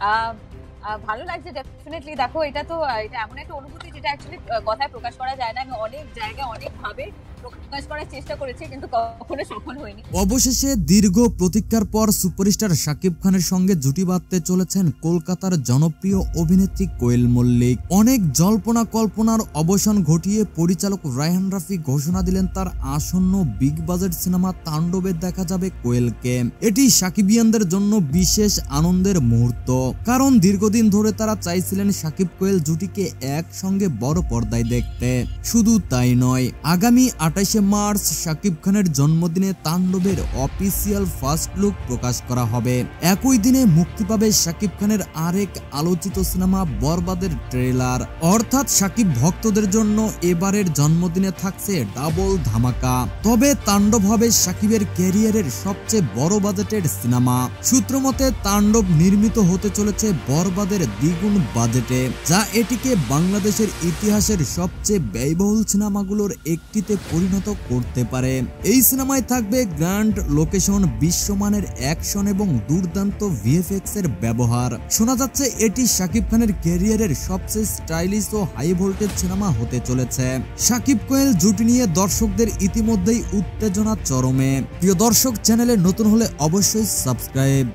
আহ ভালো লাগছে ডেফিনেটলি। দেখো, এটা এমন একটা অনুভূতি যেটা অ্যাকচুয়ালি কথায় প্রকাশ করা যায় না। আমি অনেক জায়গায় অনেক ভাবে প্রকাশ করার চেষ্টা করেছি, কিন্তু কখনো সফল হয়নি। অবশেষে দীর্ঘ প্রতীক্ষার পর সুপারস্টার শাকিব খানের সঙ্গে জুটি বাঁধতে চলেছেন কলকাতার জনপ্রিয় অভিনেত্রী কোয়েল মল্লিক। অনেক জল্পনা কল্পনার অবসান ঘটিয়ে পরিচালক রায়হান রাফি ঘোষণা দিলেন তার আসন্ন বিগ বাজেট সিনেমা তাণ্ডবে দেখা যাবে কোয়েলকে। এটি শাকিবিয়ানদের জন্য বিশেষ আনন্দের মুহূর্ত, কারণ দীর্ঘদিন ধরে তারা চাইছিলেন শাকিব কোয়েল জুটিকে একসঙ্গে বড় পর্দায় দেখতে। শুধু তাই নয়, আগামী 28শে মার্চ শাকিব খানের জন্মদিনে তাণ্ডবের অফিসিয়াল ফার্স্ট লুক প্রকাশ করা হবে। একই দিনে মুক্তি পাবে শাকিব খানের আরেক আলোচিত সিনেমা বরবাদের ট্রেলার। অর্থাৎ শাকিব ভক্তদের জন্য এবারের জন্মদিনে থাকছে ডাবল ধামাকা। তবে তাণ্ডব হবে শাকিবের ক্যারিয়ারের সবচেয়ে বড় বাজেটের সিনেমা। সূত্র মতে তাণ্ডব নির্মিত হতে চলেছে বরবাদের দ্বিগুণ বাজেটে, যা এটিকে বাংলাদেশের ইতিহাসের সবচেয়ে ব্যয়বহুল সিনেমাগুলোর একটিতে পরিণত করতে পারে। এই সিনেমায় থাকবে গ্র্যান্ড লোকেশন, বিশ্বমানের অ্যাকশন এবং দুর্দান্ত ভিএফএক্স এর ব্যবহার। শোনা যাচ্ছে এটি শাকিব খানের ক্যারিয়ারের সবচেয়ে স্টাইলিশ ও হাই ভোল্টেজ সিনেমা হতে চলেছে। শাকিব কোয়েল জুটি নিয়ে দর্শকদের ইতিমধ্যেই উত্তেজনা চরমে। প্রিয় দর্শক, চ্যানেলে নতুন হলে অবশ্যই সাবস্ক্রাইব।